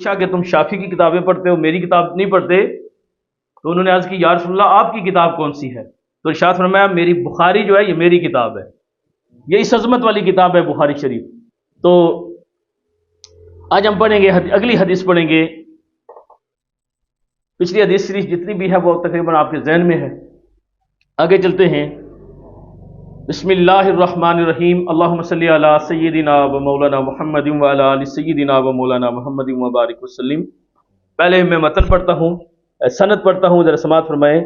پوچھا کہ تم شافعی کی کتابیں پڑھتے ہو، میری کتاب نہیں پڑھتے؟ تو انہوں نے عرض کی یا رسول اللہ آپ کی کتاب کون سی ہے؟ تو ارشاد فرمایا میری بخاری جو ہے یہ میری کتاب ہے، یہ اس عظمت والی کتاب ہے بخاری شریف۔ تو آج ہم پڑھیں گے اگلی حدیث پڑھیں گے۔ پچھلی حدیث شریف جتنی بھی ہے وہ تقریباً آپ کے ذہن میں ہے۔ آگے چلتے ہیں۔ بسم اللہ الرحمن الرحیم، اللہم صلی علی سیدنا و مولانا محمد و علی آل سیدنا و مولانا محمد وبارک وسلم۔ پہلے میں متن پڑھتا ہوں، سند پڑھتا ہوں، ذرا سماعت فرمائیں۔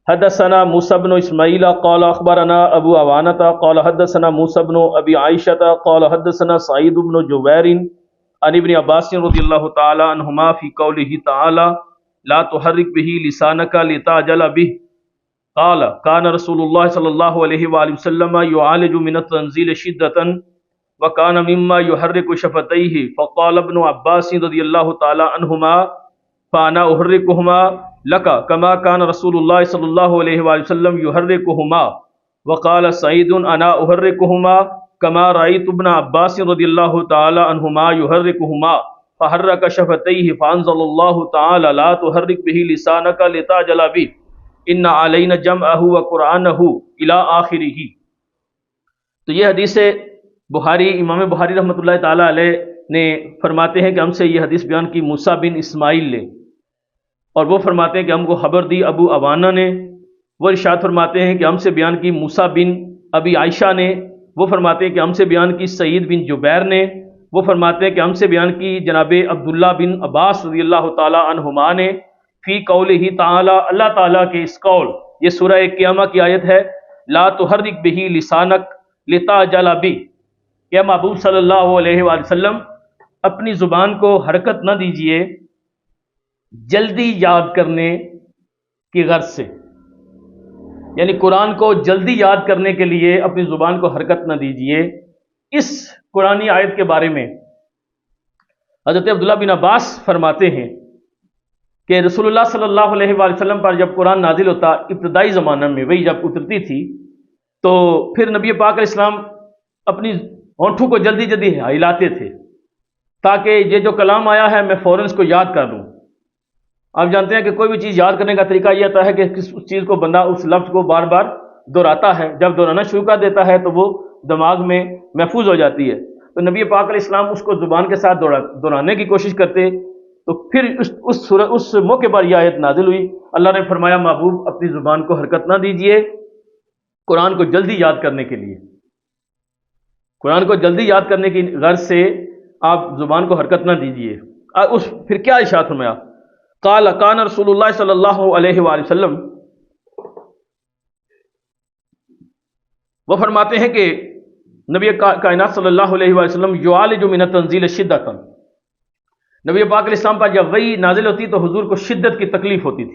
حدثنا موسیٰ بن اسماعیل قال اخبرنا ابو عوانۃ قال حدثنا موسیٰ بن ابی عائشۃ قال حدثنا سعید بن جبیر عن ابن عباس رضی اللہ تعالی عنہما فی قولہ تعالی لا تحرک به لسانک لتعجل به قال کان رسول اللہ صلی اللہ علیہ وآلہ وسلم یعالج من التنزیل شدۃ وکان مما یحرک شفتیہ فقال ابن عباس رضی اللہ تعالی عنہما فانا احرکہما لک کما کان رسول اللہ صلی اللہ علیہ وآلہ وسلم یحرکہما وقال سعید انا احرکہما کما رأیت ابن عباس رضی اللہ تعالی عنہما یحرکہما فحرک شفتیہ فانزل اللہ تعالی لا تحرک به لسانک لتعجل به ان علینا جمعہ و قرآنہ الی آخرہ۔ تو یہ حدیث بخاری، امام بخاری رحمۃ اللہ تعالی علیہ نے فرماتے ہیں کہ ہم سے یہ حدیث بیان کی موسیٰ بن اسماعیل نے، اور وہ فرماتے ہیں کہ ہم کو خبر دی ابو عوانہ نے، وہ ارشاد فرماتے ہیں کہ ہم سے بیان کی موسیٰ بن ابی عائشہ نے، وہ فرماتے ہیں کہ ہم سے بیان کی سعید بن جبیر نے، وہ فرماتے ہیں کہ ہم سے بیان کی جناب عبداللہ بن عباس رضی اللہ تعالی عنہما نے فی قولہ تعالی، اللہ تعالیٰ کے اس قول، یہ سورہ قیامہ کی آیت ہے، لا تحرک بہ لسانک لتعجل بہ، کہ محبوب صلی اللہ علیہ وآلہ وسلم اپنی زبان کو حرکت نہ دیجئے جلدی یاد کرنے کی غرض سے، یعنی قرآن کو جلدی یاد کرنے کے لیے اپنی زبان کو حرکت نہ دیجئے۔ اس قرآنی آیت کے بارے میں حضرت عبداللہ بن عباس فرماتے ہیں کہ رسول اللہ صلی اللہ علیہ وآلہ وسلم پر جب قرآن نازل ہوتا ابتدائی زمانہ میں، وہی جب اترتی تھی، تو پھر نبی پاک علیہ السلام اپنی ہونٹوں کو جلدی جلدی ہلاتے تھے تاکہ یہ جو کلام آیا ہے میں فوراً اس کو یاد کر لوں۔ آپ جانتے ہیں کہ کوئی بھی چیز یاد کرنے کا طریقہ یہ ہوتا ہے کہ اس چیز کو بندہ اس لفظ کو بار بار دہراتا ہے، جب دہرانا شروع کر دیتا ہے تو وہ دماغ میں محفوظ ہو جاتی ہے۔ تو نبی پاک علیہ السلام اس کو زبان کے ساتھ دہرانے کی کوشش کرتے، تو پھر اس موقع پر یہ آیت نازل ہوئی۔ اللہ نے فرمایا محبوب اپنی زبان کو حرکت نہ دیجئے قرآن کو جلدی یاد کرنے کے لیے، قرآن کو جلدی یاد کرنے کی غرض سے آپ زبان کو حرکت نہ دیجئے۔ پھر کیا ارشاد فرمایا؟ قال کان رسول اللہ صلی اللہ علیہ وآلہ وسلم، وہ فرماتے ہیں کہ نبی کائنات صلی اللہ علیہ وآلہ وسلم یعالج من التنزیل شدۃ، نبی پاک علیہ السلام پر جب وحی نازل ہوتی تو حضور کو شدت کی تکلیف ہوتی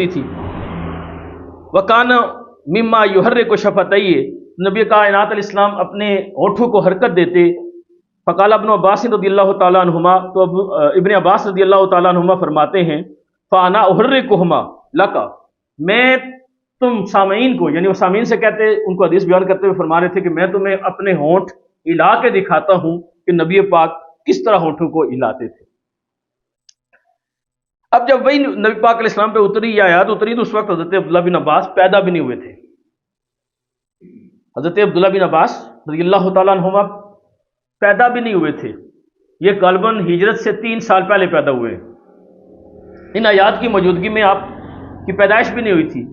تھی۔ وکان مما یحرک شفتیہ، نبی کائنات علیہ السلام اپنے ہونٹوں کو حرکت دیتے۔ فقال ابن عباس رضی اللہ تعالیٰ عنہما، تو ابن عباس رضی اللہ تعالیٰ عنہما فرماتے ہیں فانا احرکہما لک، میں تم سامعین کو، یعنی وہ سامعین سے کہتے، ان کو حدیث بیان کرتے ہوئے فرما رہے تھے کہ میں تمہیں اپنے ہونٹ ہلا کے دکھاتا ہوں کہ نبی پاک کس طرح ہونٹوں کو ہلاتے تھے۔ اب جب وہی نبی پاک علیہ السلام پہ اتری یا آیات اتری تو اس وقت حضرت عبداللہ بن عباس پیدا بھی نہیں ہوئے تھے۔ حضرت عبداللہ بن عباس رضی اللہ تعالیٰ عنہما پیدا بھی نہیں ہوئے تھے، یہ غالباً ہجرت سے 3 سال پہلے پیدا ہوئے۔ ان آیات کی موجودگی میں آپ کی پیدائش بھی نہیں ہوئی تھی۔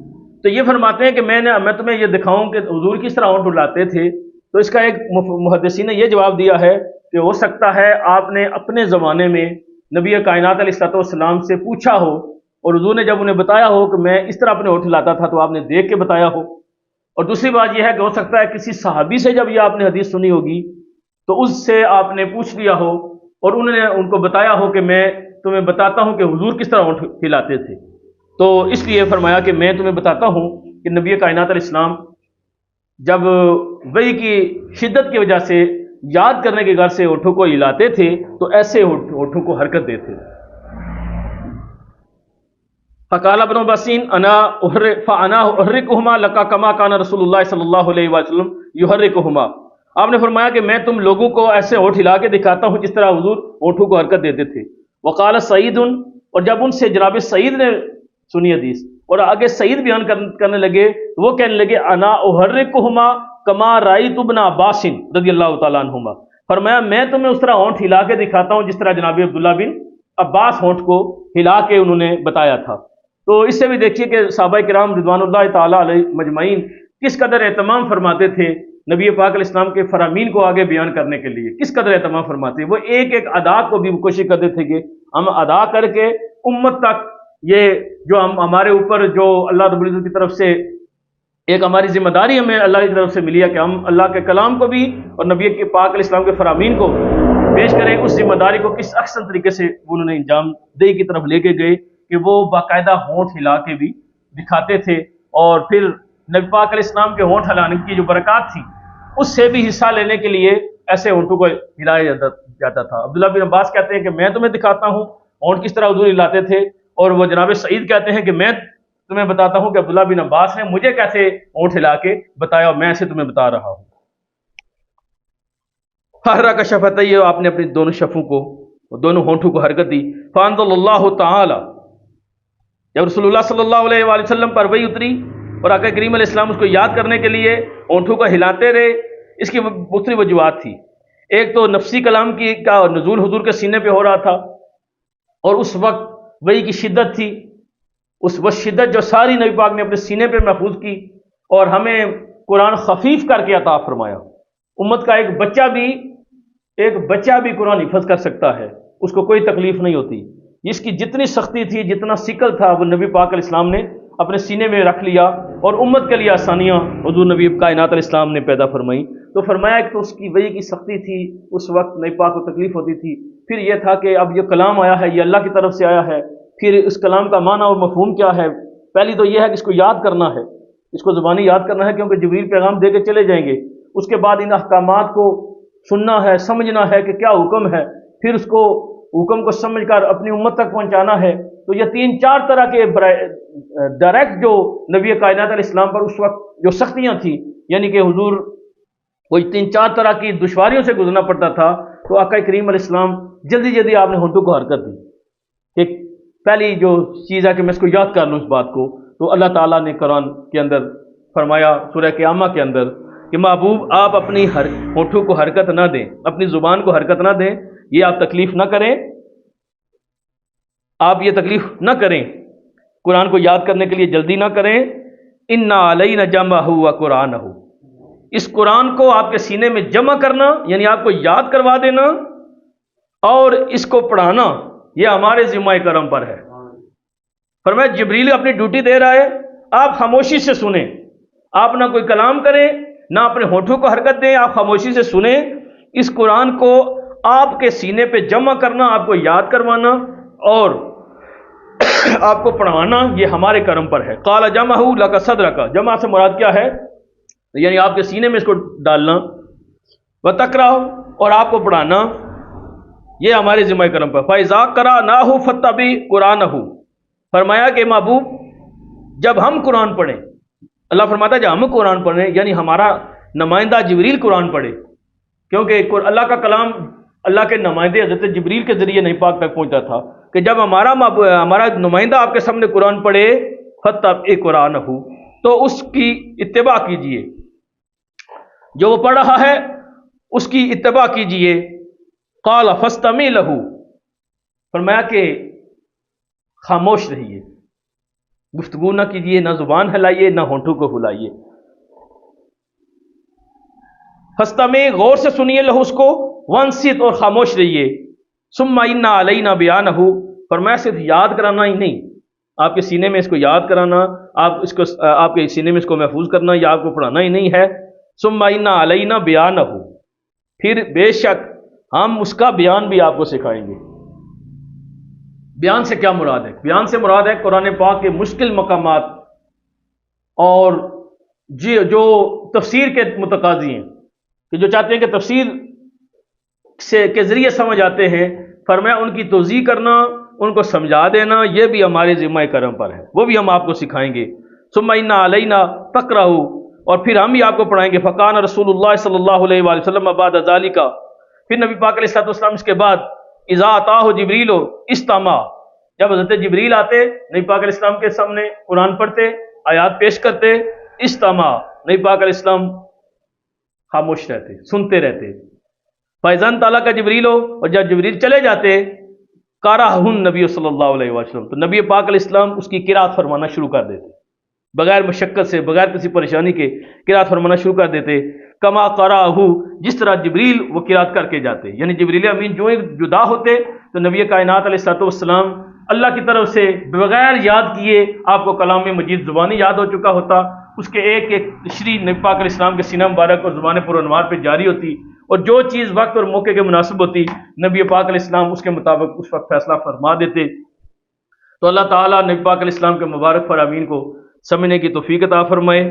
تو یہ فرماتے ہیں کہ میں تمہیں یہ دکھاؤں کہ حضور کس طرح ہونٹ ہلاتے تھے۔ تو اس کا ایک محدثین نے یہ جواب دیا ہے کہ ہو سکتا ہے آپ نے اپنے زمانے میں نبی کائنات علیہ السلام سے پوچھا ہو، اور حضور نے جب انہیں بتایا ہو کہ میں اس طرح اپنے ہونٹ ہلاتا تھا تو آپ نے دیکھ کے بتایا ہو۔ اور دوسری بات یہ ہے کہ ہو سکتا ہے کسی صحابی سے جب یہ آپ نے حدیث سنی ہوگی تو اس سے آپ نے پوچھ لیا ہو اور انہوں نے ان کو بتایا ہو کہ میں تمہیں بتاتا ہوں کہ حضور کس طرح ہونٹ ہلاتے تھے۔ تو اس لیے فرمایا کہ میں تمہیں بتاتا ہوں کہ نبی کائنات علیہ السلام جب وحی کی شدت کی وجہ سے یاد کرنے کی غرض سے ہونٹوں کو ہلاتے تھے تو ایسے ہونٹوں کو حرکت دیتے۔ فقال ابن عباس انا احرکہما لک کما کان رسول اللہ صلی اللہ علیہ وسلم یحرکہما آپ نے فرمایا کہ میں تم لوگوں کو ایسے ہونٹ ہلا کے دکھاتا ہوں جس طرح حضور ہونٹوں کو حرکت دیتے تھے۔ وقال سعید، اور جب ان سے جناب سعید نے سنی حدیث اور آگے سعید بیان کرنے لگے تو وہ کہنے لگے انا احرکہما کما رأیت ابن عباس رضی اللہ تعالیٰ عنہما، فرمایا میں تمہیں اس طرح ہونٹ ہلا کے دکھاتا ہوں جس طرح جناب عبداللہ بن عباس ہونٹ کو ہلا کے انہوں نے بتایا تھا۔ تو اس سے بھی دیکھیے کہ صحابہ کرام رضوان اللہ تعالیٰ علیہ مجمعین کس قدر اہتمام فرماتے تھے نبی پاک علیہ السلام کے فرامین کو آگے بیان کرنے کے لیے، کس قدر اہتمام فرماتے، وہ ایک ایک ادا کو بھی کوشش کرتے تھے کہ ہم ادا کر کے امت تک یہ جو ہمارے اوپر جو اللہ رب العزت کی طرف سے ایک ہماری ذمہ داری ہمیں اللہ کی طرف سے ملی ہے کہ ہم اللہ کے کلام کو بھی اور نبی کے پاک علیہ السلام کے فرامین کو پیش کریں، اس ذمہ داری کو کس احسن طریقے سے انہوں نے انجام دہی کی طرف لے کے گئے کہ وہ باقاعدہ ہونٹ ہلا کے بھی دکھاتے تھے، اور پھر نبی پاک علیہ السلام کے ہونٹ ہلانے کی جو برکات تھی اس سے بھی حصہ لینے کے لیے ایسے ہونٹوں کو ہلایا جاتا تھا۔ عبداللہ بن عباس کہتے ہیں کہ میں تمہیں دکھاتا ہوں ہونٹ کس طرح حضور ہلاتے تھے، اور وہ جناب سعید کہتے ہیں کہ میں تمہیں بتاتا ہوں کہ عبداللہ بن عباس نے مجھے کیسے ہونٹ ہلا کے بتایا اور میں اسے تمہیں بتا رہا ہوں۔ فہرا کا شفتیہ، آپ نے اپنی دونوں شفوں کو دونوں ہونٹوں کو حرکت دی۔ فانزل اللہ تعالی، جب رسول اللہ صلی اللہ علیہ وآلہ وسلم پر وحی اتری اور آقا کریم علیہ السلام اس کو یاد کرنے کے لیے ہونٹوں کو ہلاتے رہے، اس کی مختلف وجوہات تھی۔ ایک تو نفسی کلام کا نزول حضور کے سینے پہ ہو رہا تھا، اور اس وقت وحی کی شدت تھی، اس وہ شدت جو ساری نبی پاک نے اپنے سینے پہ محفوظ کی اور ہمیں قرآن خفیف کر کے عطا فرمایا۔ امت کا ایک بچہ بھی قرآن حفظ کر سکتا ہے، اس کو کوئی تکلیف نہیں ہوتی۔ اس کی جتنی سختی تھی، جتنا ثقل تھا، وہ نبی پاک علیہ السلام نے اپنے سینے میں رکھ لیا، اور امت کے لیے آسانیاں حضور نبی کائنات علیہ السلام نے پیدا فرمائی۔ تو فرمایا کہ تو اس کی وحی کی سختی تھی، اس وقت نبی پاک کو تکلیف ہوتی تھی۔ پھر یہ تھا کہ اب یہ کلام آیا ہے، یہ اللہ کی طرف سے آیا ہے، پھر اس کلام کا معنی اور مفہوم کیا ہے؟ پہلی تو یہ ہے کہ اس کو یاد کرنا ہے، اس کو زبانی یاد کرنا ہے، کیونکہ جبریل پیغام دے کے چلے جائیں گے۔ اس کے بعد ان احکامات کو سننا ہے، سمجھنا ہے کہ کیا حکم ہے، پھر اس کو حکم کو سمجھ کر اپنی امت تک پہنچانا ہے۔ تو یہ 3-4 طرح کے ڈائریکٹ جو نبی کائنات علیہ السلام پر اس وقت جو سختیاں تھیں، یعنی کہ حضور وہ 3-4 طرح کی دشواریوں سے گزرنا پڑتا تھا، تو آقا کریم علیہ السلام جلدی آپ نے ہونٹوں کو حرکت دی۔ ایک پہلی جو چیز ہے کہ میں اس کو یاد کر لوں اس بات کو، تو اللہ تعالیٰ نے قرآن کے اندر فرمایا سورہ قیامہ کے اندر کہ محبوب آپ اپنی ہونٹوں کو حرکت نہ دیں، اپنی زبان کو حرکت نہ دیں، یہ آپ تکلیف نہ کریں، آپ یہ تکلیف نہ کریں، قرآن کو یاد کرنے کے لیے جلدی نہ کریں۔ انا علینا جمعہ وقرآنہ، اس قرآن کو آپ کے سینے میں جمع کرنا یعنی آپ کو یاد کروا دینا اور اس کو پڑھانا یہ ہمارے ذمہ کرم پر ہے۔ فرمایا جبریل اپنی ڈیوٹی دے رہا ہے، آپ خاموشی سے سنیں، آپ نہ کوئی کلام کریں، نہ اپنے ہونٹوں کو حرکت دیں، آپ خاموشی سے سنیں۔ اس قرآن کو آپ کے سینے پہ جمع کرنا، آپ کو یاد کروانا اور آپ کو پڑھانا یہ ہمارے کرم پر ہے۔ قال جمعہ لک صدرک، جمع سے مراد کیا ہے؟ یعنی آپ کے سینے میں اس کو ڈالنا، وتقرأ، اور آپ کو پڑھانا، یہ ہمارے ذمہ کرم پر۔ فإذا قرأناہ فاتبع قرآنہ، فرمایا کہ محبوب جب ہم قرآن پڑھیں، اللہ فرماتا ہے جب ہم قرآن پڑھیں یعنی ہمارا نمائندہ جبریل قرآن پڑھے، کیونکہ اللہ کا کلام اللہ کے نمائندے حضرت جبریل کے ذریعے نبی پاک تک پہنچتا تھا، کہ جب ہمارا نمائندہ آپ کے سامنے قرآن پڑھے فاتبع قرآنہ، تو اس کی اتباع کیجئے، جو وہ پڑھ رہا ہے اس کی اتباع کیجئے۔ قال فاستمع لہ، فرمایا کہ خاموش رہیے، گفتگو نہ کیجئے، نہ زبان ہلائیے، نہ ہونٹوں کو ہلائیے۔ فاستمع، غور سے سنیے، لہو اس کو، وانصت، اور خاموش رہیے۔ ثم ان علینا بیانہ، فرمایا صرف یاد کرانا ہی نہیں، آپ کے سینے میں اس کو یاد کرانا، آپ کے سینے میں اس کو محفوظ کرنا یا آپ کو پڑھانا ہی نہیں ہے۔ ثم ان علینا بیانہ، پھر بے شک ہم اس کا بیان بھی آپ کو سکھائیں گے۔ بیان سے کیا مراد ہے؟ بیان سے مراد ہے قرآن پاک کے مشکل مقامات اور جو تفسیر کے متقاضی ہیں، کہ جو چاہتے ہیں کہ تفسیر کے ذریعے سمجھ آتے ہیں، فرمایا ان کی توضیح کرنا، ان کو سمجھا دینا، یہ بھی ہمارے ذمہ کرم پر ہے، وہ بھی ہم آپ کو سکھائیں گے۔ ثم ان علینا تقرأ، اور پھر ہم بھی آپ کو پڑھائیں گے۔ فقان رسول اللہ صلی اللہ علیہ وآلہ وسلم بعد ذالک، پھر نبی پاک علیہ الصلوۃ والسلام اس کے بعد اذا اتاہ جبریل استمع، جب حضرت جبریل آتے نبی پاک علیہ السلام کے سامنے قرآن پڑھتے، آیات پیش کرتے، استمع، نبی پاک علیہ السلام خاموش رہتے، سنتے رہتے۔ فیضان تعالیٰ کا جبریل ہو، اور جب جبریل چلے جاتے قرأہ النبی صلی اللہ علیہ وسلم، تو نبی پاک علیہ السلام اس کی قرأت فرمانا شروع کر دیتے، بغیر مشقت سے، بغیر کسی پریشانی کے قرأت فرمانا شروع کر دیتے۔ کما قرأہ، جس طرح جبریل وہ قرأت کر کے جاتے، یعنی جبریل امین جو جدا ہوتے تو نبی کائنات علیہ الصلوۃ والسلام اللہ کی طرف سے بغیر یاد کیے آپ کو کلام مجید زبانی یاد ہو چکا ہوتا، اس کے ایک ایک تشریح نبی پاک علیہ السلام کے سینہ مبارک اور زبان پر انوار پہ جاری ہوتی، اور جو چیز وقت اور موقع کے مناسب ہوتی نبی پاک علیہ السلام اس کے مطابق اس وقت فیصلہ فرما دیتے۔ تو اللہ تعالیٰ نبی پاک علیہ السلام کے مبارک فرامین کو سمجھنے کی توفیق عطا فرمائے۔